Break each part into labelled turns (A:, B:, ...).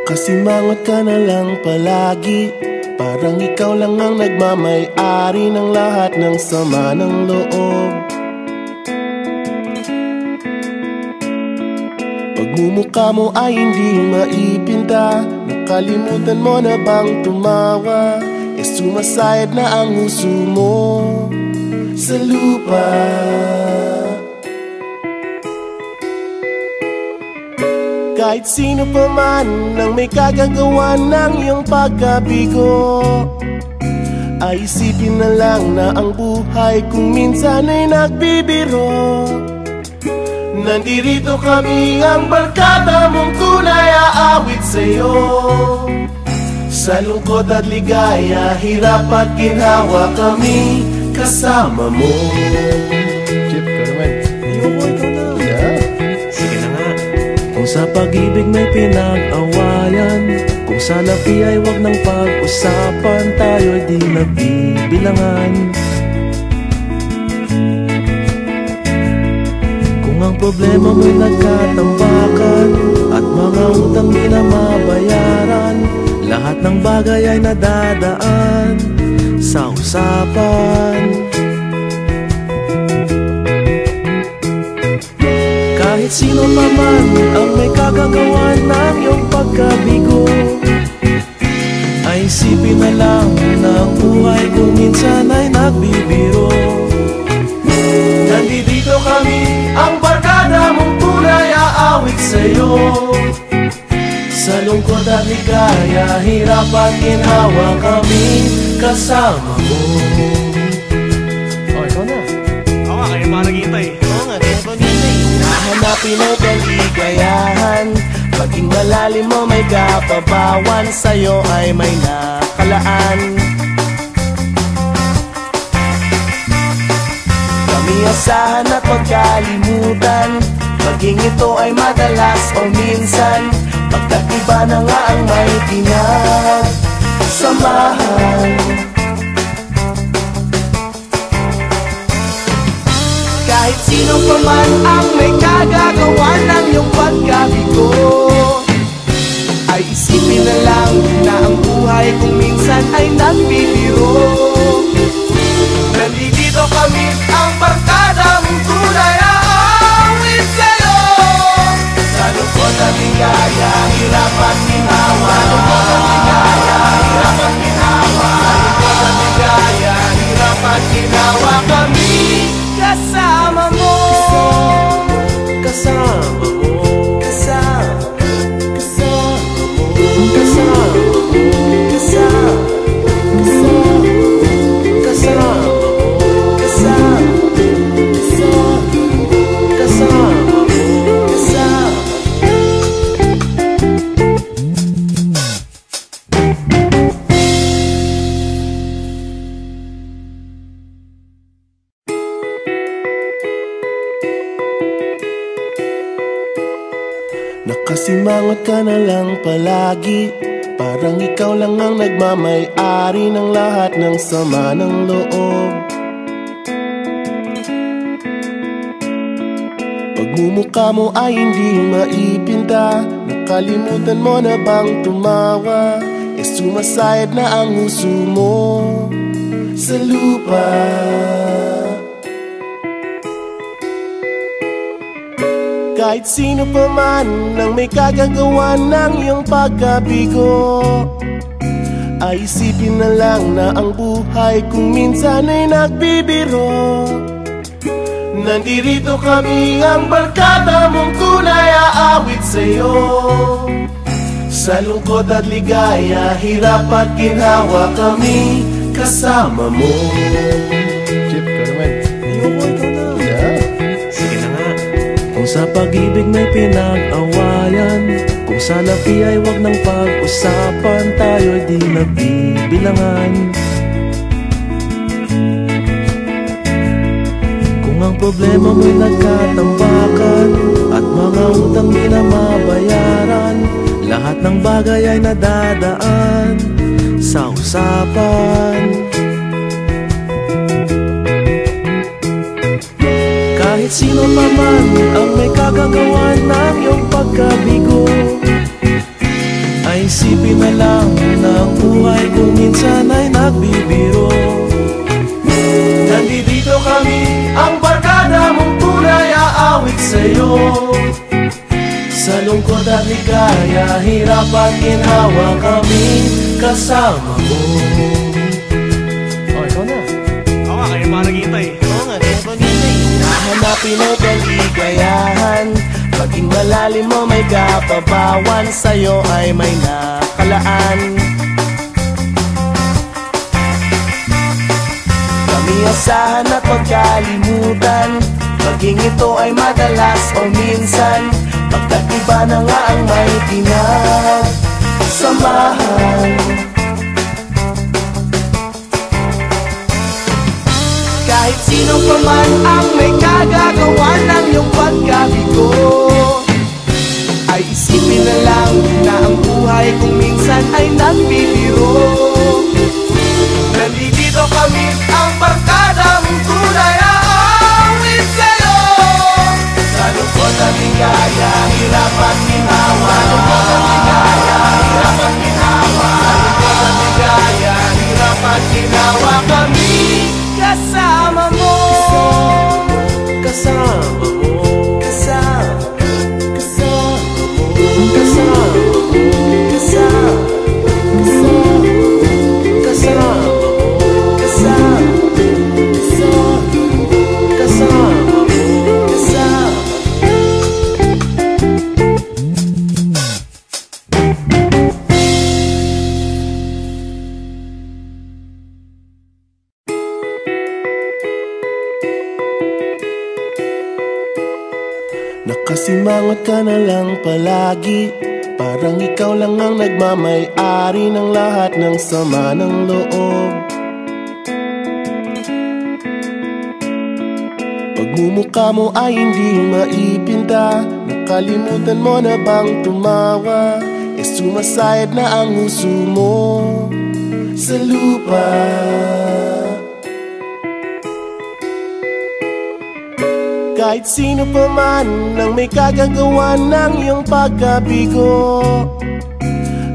A: Nakasimangot ka na lang palagi, parang ikaw lang ang nagmamay-ari ng lahat ng sama ng loob. Pagmumukha mo ay hindi maipinta, nakalimutan mo na bang tumawa? Sumasayad na ang huso mo sa lupa. Kahit sino pa man ang may kagagawa ng iyong pagkabigo, ay isipin na lang na ang buhay kung minsan ay nagbibiro. Nandirito kami, ang barkada mong tunay aawit sa'yo. Sa lungkot at ligaya, hirap at ginhawa, kami kasama mo. Chip, ka naman. Ayoko, ikaw na. Yeah. Sige na nga. Kung sa pag-ibig may pinag-awayan, kung sa labi ay wag nang pag-usapan, tayo'y di nagbibilangan. Kung ang problema mo'y nagkatambakan at mga utang di na mabayaran, lahat ng bagay ay nadadaan sa usapan. Kahit sino pa man ang may kagagawa ng iyong pagkabigo, ay isipin na lang na ang buhay kung minsan ay nagbibiro. Nandito kami, ang barkada mong tunay aawit sa'yo. Sa lungkot at ligaya, hirap at ginhawa, kami kasama mo. Oh, ikaw na. Oo nga, kayo mga naghihintay. Oo nga, kayo mga naghihintay. Nahanapin ay kaligayahan, paging malalim mo may kapabawan, sa'yo ay may nakalaan. Kami asahan at magkalimutan, maging ito ay madalas o minsan, pagkat iba na nga ang may pinagsamahan. Kahit sino pa man ang may kagagawa ng iyong pagkabigo, ay isipin na lang na ang buhay kung minsan ay nagbibiro. Nandito kami, ang barkada mong tunay aawit sa'yo. Sa lungkot at ligaya, hirap at ginhawa. Sa lungkot at ligaya, hirap at ginhawa. Sa lungkot at ligaya, hirap at ginhawa, kami kasama mo. Kasama mo. Kasama mo. Kasama mo. Kasama mo. Kasama mo. Kasama mo. Nakasimangot ka na lang palagi, parang ikaw lang ang nagmamay-ari ng lahat ng sama ng loob. Pagmumukha mo ay hindi maipinta, nakalimutan mo na bang tumawa? Sumasayad na ang huso mo sa lupa. Kahit sino pa man ang may kagagawa ng iyong pagkabigo, ay isipin na lang na ang buhay kung minsan ay nagbibiro. Nandirito kami, ang barkada mong tunay aawit sa'yo. Sa lungkot at ligaya, hirap at ginhawa, kami kasama mo. Chip, ka naman. Ayoko, ikaw na. Yeah. Sige na nga. Kung sa pag-ibig may pinag-awayan, kung sa labi ay wag nang pag-usapan, tayo'y di nagbibilangan. Kung ang problema mo'y nagkatambakan at mga utang di na mabayaran, lahat ng bagay ay nadadaan sa usapan. Kahit sino pa man ang may kagagawa ng iyong pagkabigo, ay
B: isipin na lang na ang buhay kung minsan ay nagbibiro.
A: Nandito kami, ang barkada mong tunay aawit sa'yo. Sa lungkot at ligaya, hirap at ginhawa kami kasama mo.
B: Oh, ikaw na.
C: Oo nga, kayo mga naghihintay.
B: Oo nga, kaya pag-hintay.
A: Nahanapin ay kaligayahan, paging malalim mo may kapabawan, sa'yo ay may nakalaan. Kami asahan at pagkalimutan, maging ito ay madalas o minsan, pagkat iba na nga ang may pinagsamahan. Kahit sino pa man ang may kagagawa ng iyong pagkabigo, ay isipin na lang na ang buhay kung minsan ay nagbibiro. Nandito kami, ang barkada mong tunay aawit sa'yo. Sa lungkot at ligaya, hirap at ginhawa. Sa lungkot at ligaya, hirap at ginhawa. Sa lungkot at ligaya, hirap at ginhawa kami kasama mo. Kasama mo. Kasama mo. Kasama mo. Kasama mo. Kasama mo. Kasama mo. Nakasimangot ka na lang palagi, parang ikaw lang ang nagmamay-ari ng lahat ng sama ng loob. Pagmumukha mo ay hindi maipinta, nakalimutan mo na bang tumawa? E sumasayad na ang huso mo sa lupa. Kahit sino pa man ang may kagagawa ng iyong pagkabigo,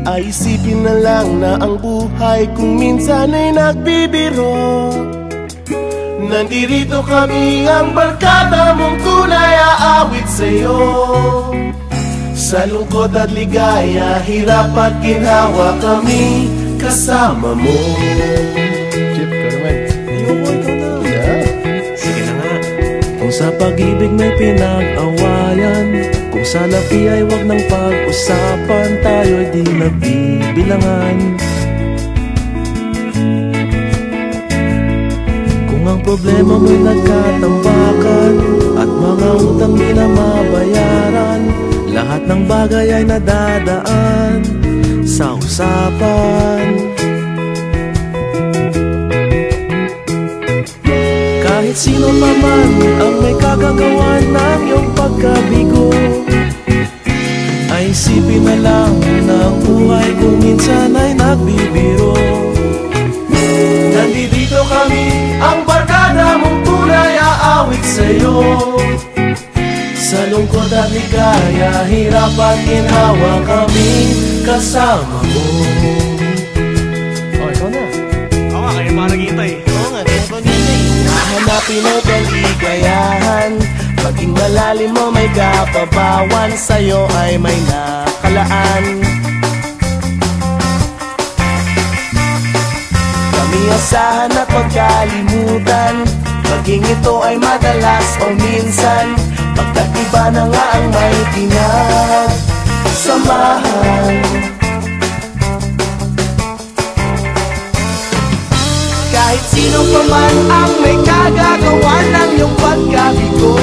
A: ay isipin na lang na ang buhay kung minsan ay nagbibiro. Nandito kami, ang barkada mong tunay aawit sa'yo. Sa lungkot at ligaya, hirap at ginhawa kami kasama mo.
B: Chip, ka naman. Ayoko, ikaw na. Sige na nga. Kung sa pag-ibig may pinag-awayan, kung sa labi ay wag nang pag-usapan, tayo'y di nagbibilangan. Kung ang problema mo'y nagkatambakan at mga utang di na mabayaran, lahat ng bagay ay nadadaan sa usapan. Kahit sino pa man ang may kagagawa ng iyong pagkabigo, ay isipin na lang na ang buhay kung minsan ay nagbibiro.
A: Nandito kami, ang barkada mong tunay aawit sa'yo. Sa lungkot at ligaya, hirap at ginhawa kami kasama mo.
B: Oh, ikaw na.
C: Oo nga, kayo mga naghihintay.
B: Oo nga, kaya pag-hintay.
A: Nahanapin ay kaligayahan, paging malalim mo may kapabawan, sa'yo ay may nakalaan. Kami asahan at pagkalimutan, maging ito ay madalas o minsan, pagkat iba na nga ang may pinagsamahan. Kahit sino pa man ang may kagagawa ng iyong pagkabigo,